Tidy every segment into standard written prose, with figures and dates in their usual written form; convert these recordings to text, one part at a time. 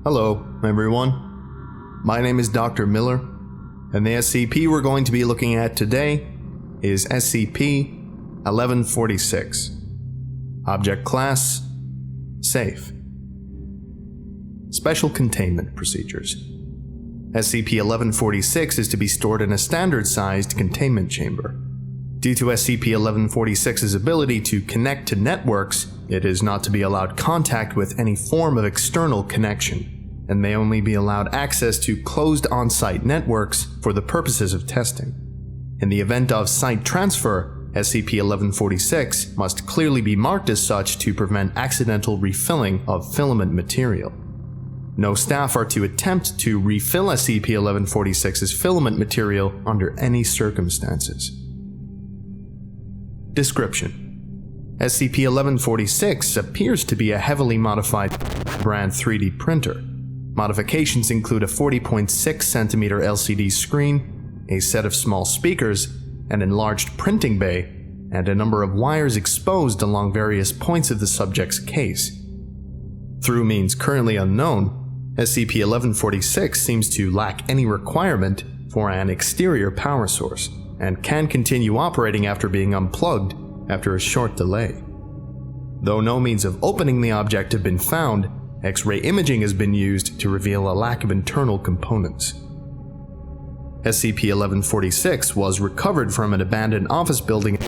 Hello, everyone. My name is Dr. Miller, and the SCP we're going to be looking at today is SCP-1146. Object Class: Safe. Special Containment Procedures. SCP-1146 is to be stored in a standard-sized containment chamber. Due to SCP-1146's ability to connect to networks, it is not to be allowed contact with any form of external connection, and may only be allowed access to closed on-site networks for the purposes of testing. In the event of site transfer, SCP-1146 must clearly be marked as such to prevent accidental refilling of filament material. No staff are to attempt to refill SCP-1146's filament material under any circumstances. Description: SCP-1146 appears to be a heavily modified brand 3D printer. Modifications include a 40.6 cm LCD screen, a set of small speakers, an enlarged printing bay, and a number of wires exposed along various points of the subject's case. Through means currently unknown, SCP-1146 seems to lack any requirement for an exterior power source, and can continue operating after being unplugged after a short delay. Though no means of opening the object have been found, X-ray imaging has been used to reveal a lack of internal components. SCP-1146 was recovered from an abandoned office building in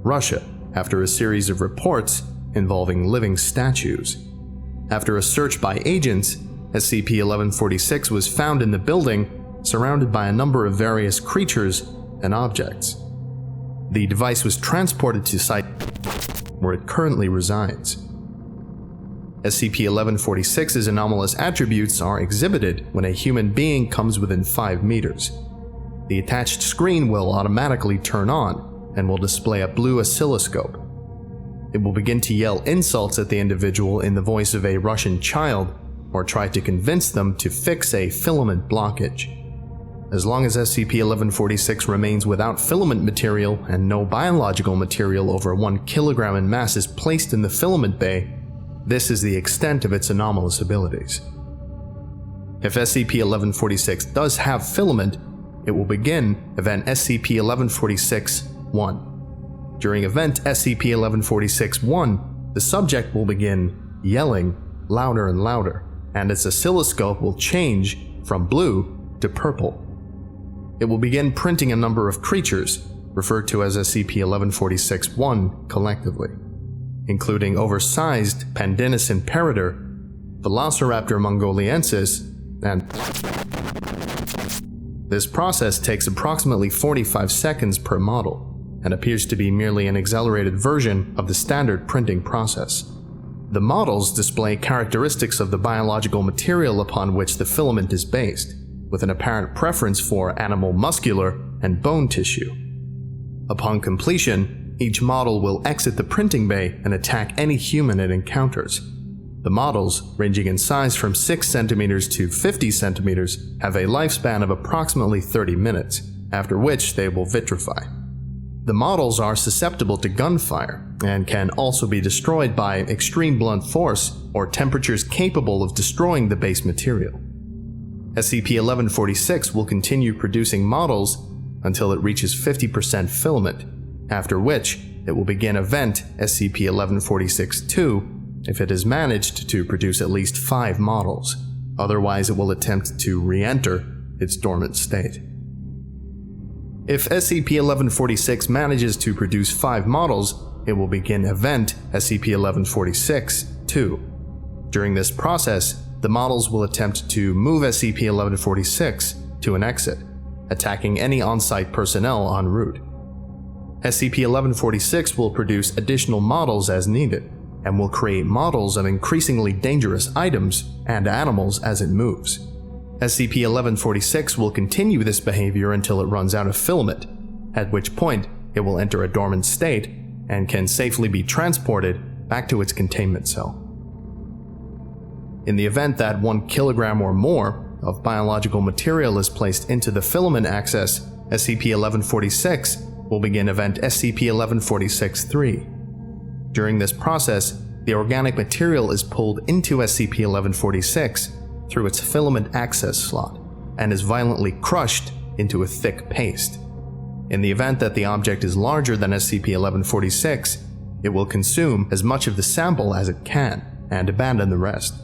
Russia after a series of reports involving living statues. After a search by agents, SCP-1146 was found in the building, surrounded by a number of various creatures and objects. The device was transported to site where it currently resides. SCP-1146's anomalous attributes are exhibited when a human being comes within 5 meters. The attached screen will automatically turn on and will display a blue oscilloscope. It will begin to yell insults at the individual in the voice of a Russian child, or try to convince them to fix a filament blockage. As long as SCP-1146 remains without filament material and no biological material over 1 kilogram in mass is placed in the filament bay, this is the extent of its anomalous abilities. If SCP-1146 does have filament, it will begin Event SCP-1146-1. During Event SCP-1146-1, the subject will begin yelling louder and louder, and its oscilloscope will change from blue to purple. It will begin printing a number of creatures, referred to as SCP-1146-1 collectively, including oversized Pandinus imperator, Velociraptor mongoliensis, and this process takes approximately 45 seconds per model, and appears to be merely an accelerated version of the standard printing process. The models display characteristics of the biological material upon which the filament is based, with an apparent preference for animal muscular and bone tissue. Upon completion, each model will exit the printing bay and attack any human it encounters. The models, ranging in size from 6 centimeters to 50 centimeters, have a lifespan of approximately 30 minutes, after which they will vitrify. The models are susceptible to gunfire, and can also be destroyed by extreme blunt force or temperatures capable of destroying the base material. SCP-1146 will continue producing models until it reaches 50% filament, after which it will begin Event SCP-1146-2 if it has managed to produce at least 5 models. Otherwise, it will attempt to re-enter its dormant state. If SCP-1146 manages to produce 5 models, it will begin Event SCP-1146-2. During this process, the models will attempt to move SCP-1146 to an exit, attacking any on-site personnel en route. SCP-1146 will produce additional models as needed, and will create models of increasingly dangerous items and animals as it moves. SCP-1146 will continue this behavior until it runs out of filament, at which point it will enter a dormant state and can safely be transported back to its containment cell. In the event that 1 kilogram or more of biological material is placed into the filament access, SCP-1146 will begin Event SCP-1146-3. During this process, the organic material is pulled into SCP-1146 through its filament access slot and is violently crushed into a thick paste. In the event that the object is larger than SCP-1146, it will consume as much of the sample as it can and abandon the rest.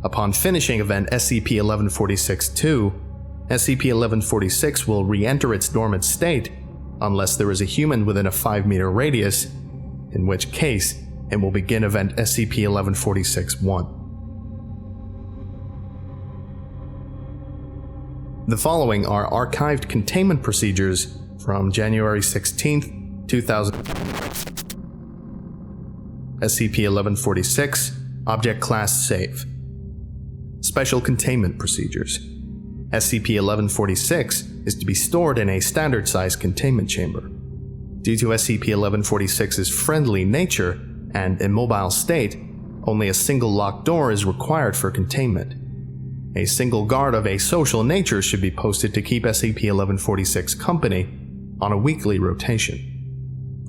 Upon finishing event SCP-1146-2, SCP-1146 will re-enter its dormant state unless there is a human within a 5-meter radius, in which case it will begin event SCP-1146-1. The following are archived containment procedures from January 16, 2000. SCP-1146, Object Class Safe. Special Containment Procedures. SCP-1146 is to be stored in a standard-sized containment chamber. Due to SCP-1146's friendly nature and immobile state, only a single locked door is required for containment. A single guard of a social nature should be posted to keep SCP-1146 company on a weekly rotation.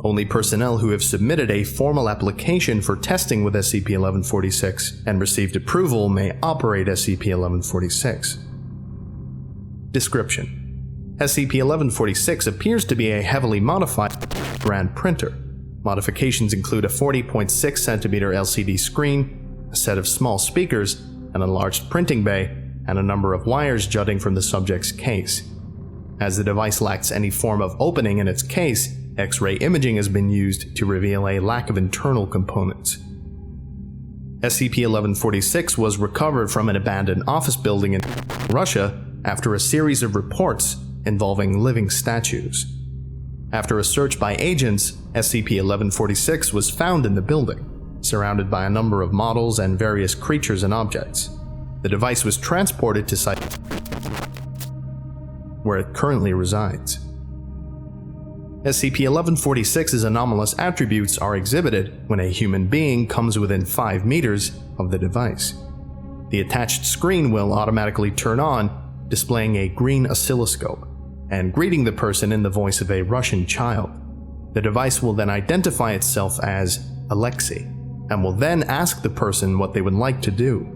Only personnel who have submitted a formal application for testing with SCP-1146 and received approval may operate SCP-1146. Description: SCP-1146 appears to be a heavily modified grand printer. Modifications include a 40.6 cm LCD screen, a set of small speakers, an enlarged printing bay, and a number of wires jutting from the subject's case. As the device lacks any form of opening in its case, X-ray imaging has been used to reveal a lack of internal components. SCP-1146 was recovered from an abandoned office building in Russia after a series of reports involving living statues. After a search by agents, SCP-1146 was found in the building, surrounded by a number of models and various creatures and objects. The device was transported to site where it currently resides. SCP-1146's anomalous attributes are exhibited when a human being comes within 5 meters of the device. The attached screen will automatically turn on, displaying a green oscilloscope, and greeting the person in the voice of a Russian child. The device will then identify itself as Alexei, and will then ask the person what they would like to do.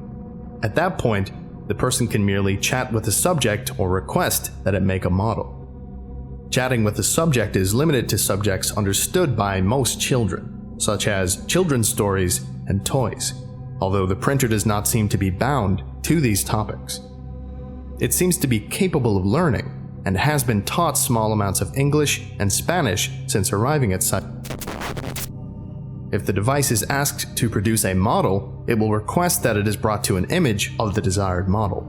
At that point, the person can merely chat with the subject or request that it make a model. Chatting with the subject is limited to subjects understood by most children, such as children's stories and toys, although the printer does not seem to be bound to these topics. It seems to be capable of learning, and has been taught small amounts of English and Spanish since arriving at site. If the device is asked to produce a model, it will request that it is brought to an image of the desired model.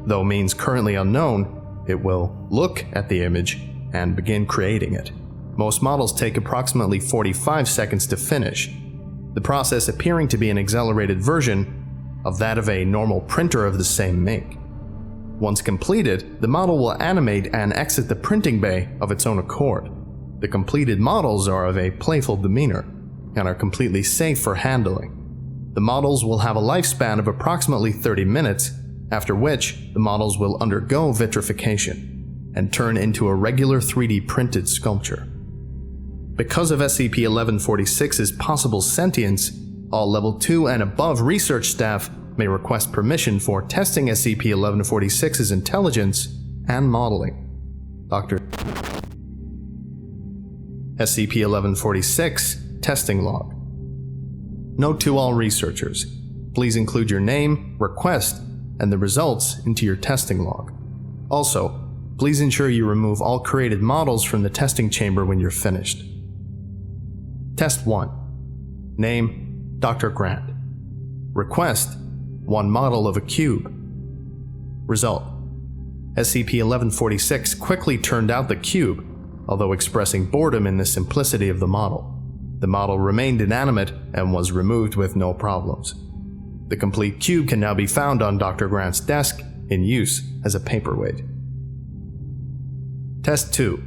Though means currently unknown, it will look at the image and begin creating it. Most models take approximately 45 seconds to finish, the process appearing to be an accelerated version of that of a normal printer of the same make. Once completed, the model will animate and exit the printing bay of its own accord. The completed models are of a playful demeanor and are completely safe for handling. The models will have a lifespan of approximately 30 minutes, after which the models will undergo vitrification and turn into a regular 3D printed sculpture. Because of SCP-1146's possible sentience, all Level 2 and above research staff may request permission for testing SCP-1146's intelligence and modeling. Dr. SCP-1146 Testing Log. Note to all researchers: please include your name, request, and the results into your testing log. Also, please ensure you remove all created models from the testing chamber when you're finished. Test 1. Name: Dr. Grant. Request: 1 model of a cube. Result: SCP-1146 quickly turned out the cube, although expressing boredom in the simplicity of the model. The model remained inanimate and was removed with no problems. The complete cube can now be found on Dr. Grant's desk in use as a paperweight. Test 2.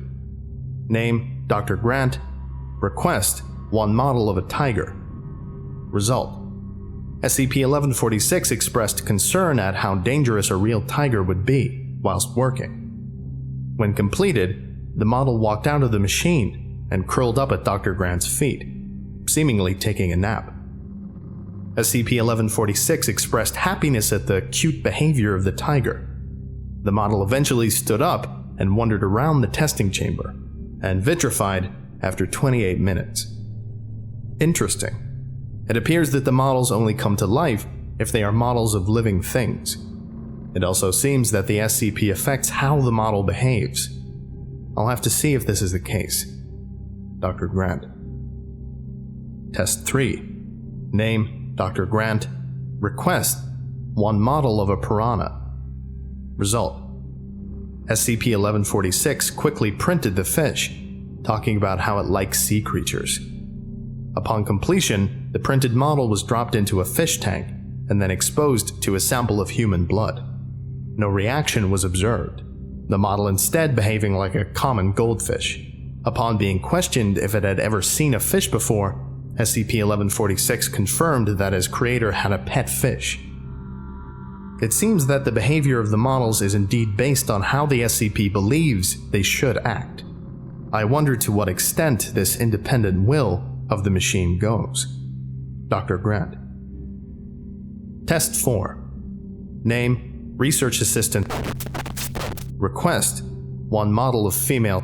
Name: Dr. Grant. Request: 1 model of a tiger. Result: SCP-1146 expressed concern at how dangerous a real tiger would be whilst working. When completed, the model walked out of the machine and curled up at Dr. Grant's feet, seemingly taking a nap. SCP-1146 expressed happiness at the cute behavior of the tiger. The model eventually stood up and wandered around the testing chamber, and vitrified after 28 minutes. Interesting. It appears that the models only come to life if they are models of living things. It also seems that the SCP affects how the model behaves. I'll have to see if this is the case. Dr. Grant. Test 3. Name, Dr. Grant. Request, one model of a piranha. Result. SCP-1146 quickly printed the fish, talking about how it likes sea creatures. Upon completion, the printed model was dropped into a fish tank and then exposed to a sample of human blood. No reaction was observed, the model instead behaving like a common goldfish. Upon being questioned if it had ever seen a fish before, SCP-1146 confirmed that its creator had a pet fish. It seems that the behavior of the models is indeed based on how the SCP believes they should act. I wonder to what extent this independent will of the machine goes. Dr. Grant. Test 4. Name, Research Assistant. Request, one model of female.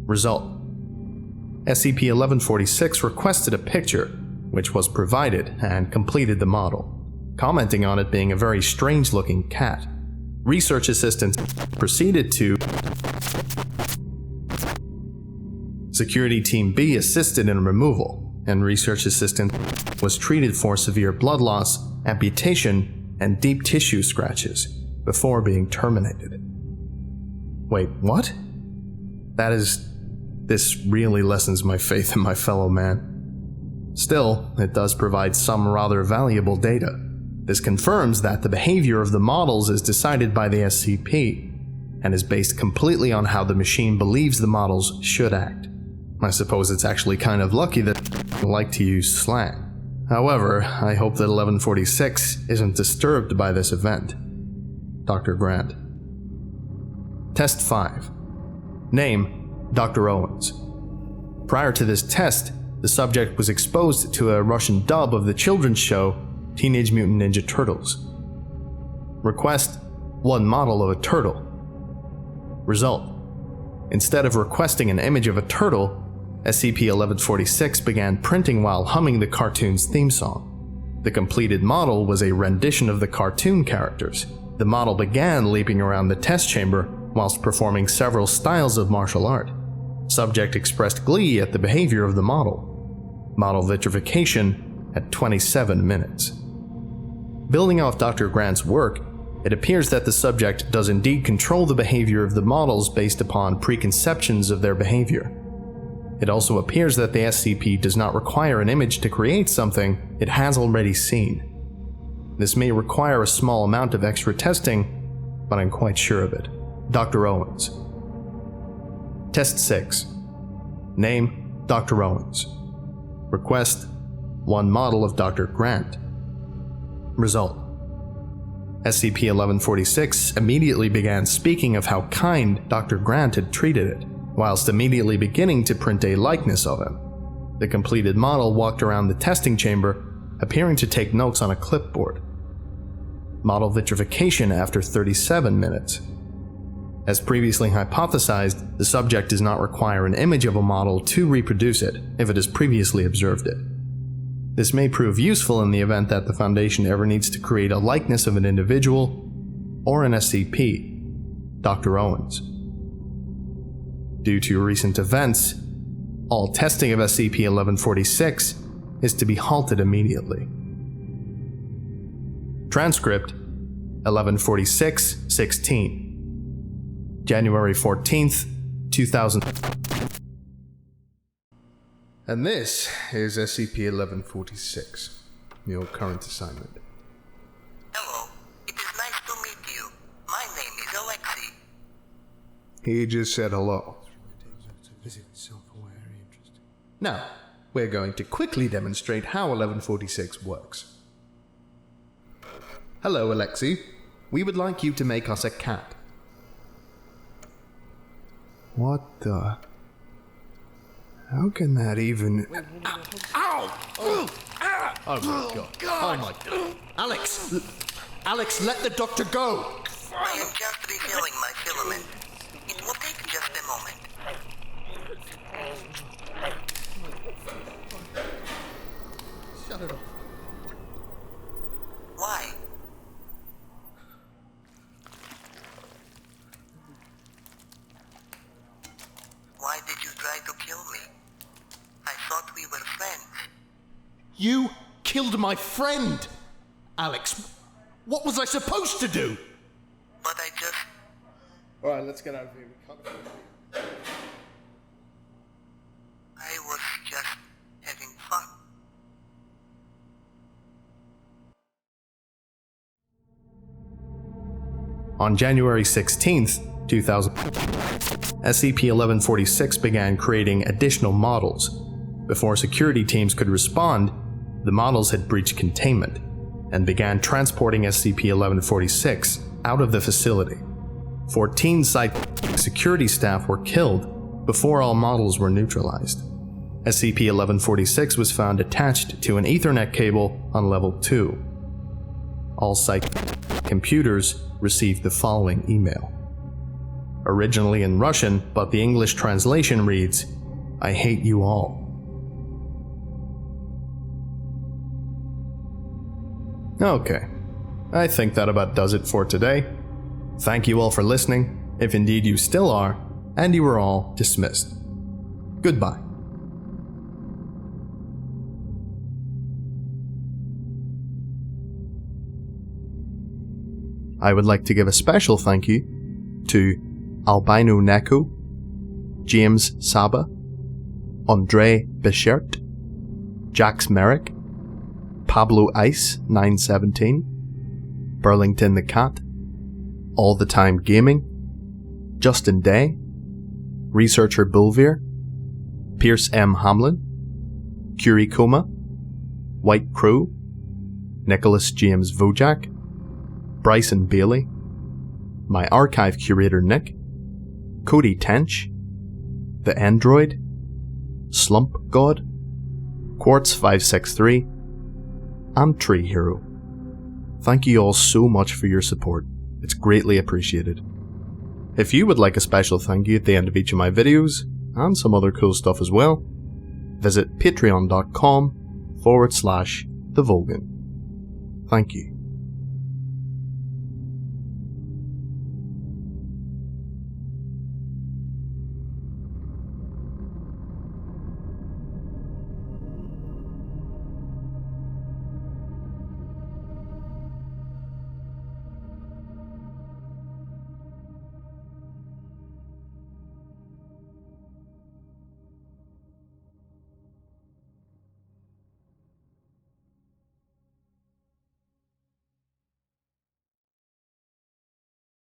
Result. SCP-1146 requested a picture, which was provided, and completed the model, commenting on it being a very strange-looking cat. Research Assistant proceeded to. Security Team B assisted in removal, and Research Assistant was treated for severe blood loss, amputation, and deep tissue scratches before being terminated. Wait, what? This really lessens my faith in my fellow man. Still, it does provide some rather valuable data. This confirms that the behavior of the models is decided by the SCP, and is based completely on how the machine believes the models should act. I suppose it's actually kind of lucky that I like to use slang. However, I hope that 1146 isn't disturbed by this event. Dr. Grant. Test 5. Name, Dr. Owens. Prior to this test, the subject was exposed to a Russian dub of the children's show Teenage Mutant Ninja Turtles. Request, one model of a turtle. Result. Instead of requesting an image of a turtle, SCP-1146 began printing while humming the cartoon's theme song. The completed model was a rendition of the cartoon characters. The model began leaping around the test chamber whilst performing several styles of martial art. Subject expressed glee at the behavior of the model. Model vitrification at 27 minutes. Building off Dr. Grant's work, it appears that the subject does indeed control the behavior of the models based upon preconceptions of their behavior. It also appears that the SCP does not require an image to create something it has already seen. This may require a small amount of extra testing, but I'm quite sure of it. Dr. Owens. Test 6. Name, Dr. Owens. Request, one model of Dr. Grant. Result. SCP-1146 immediately began speaking of how kind Dr. Grant had treated it, whilst immediately beginning to print a likeness of him. The completed model walked around the testing chamber, appearing to take notes on a clipboard. Model vitrification after 37 minutes. As previously hypothesized, the subject does not require an image of a model to reproduce it if it has previously observed it. This may prove useful in the event that the Foundation ever needs to create a likeness of an individual or an SCP. Dr. Owens. Due to recent events, all testing of SCP-1146 is to be halted immediately. Transcript 1146-16 January 14th, 2000. And this is SCP-1146, your current assignment. Hello, it is nice to meet you. My name is Alexei. He just said hello. Now, we're going to quickly demonstrate how 1146 works. Hello, Alexei. We would like you to make us a cat. What the... How can that even... Ow! Oh my god. Oh my god. Alex! Alex, let the doctor go! I am just refilling my filament. It will take just a moment. Shut it off. Why? Why did you try to kill me? I thought we were friends. You killed my friend! Alex, what was I supposed to do? But I just... Alright, let's get out of here. We can't afford it. I was just having fun. On January 16th, 2000, SCP-1146 began creating additional models. Before security teams could respond, the models had breached containment and began transporting SCP-1146 out of the facility. 14 site security staff were killed before all models were neutralized. SCP-1146 was found attached to an Ethernet cable on level 2. All site computers received the following email. Originally in Russian, but the English translation reads, "I hate you all." Okay, I think that about does it for today. Thank you all for listening, if indeed you still are, and you were all dismissed. Goodbye. I would like to give a special thank you to Albino Neko, James Saba, Andre Bichert, Jax Merrick, Pablo Ice 917, Burlington the Cat, All the Time Gaming, Justin Day, Researcher Bulvier, Pierce M. Hamlin, Curie Coma, White Crow, Nicholas James Vojak, Bryson Bailey, my archive curator Nick, Cody Tench, The Android, Slump God, Quartz 563, and Tree Hero. Thank you all so much for your support. It's greatly appreciated. If you would like a special thank you at the end of each of my videos, and some other cool stuff as well, visit patreon.com/TheVolgun. Thank you.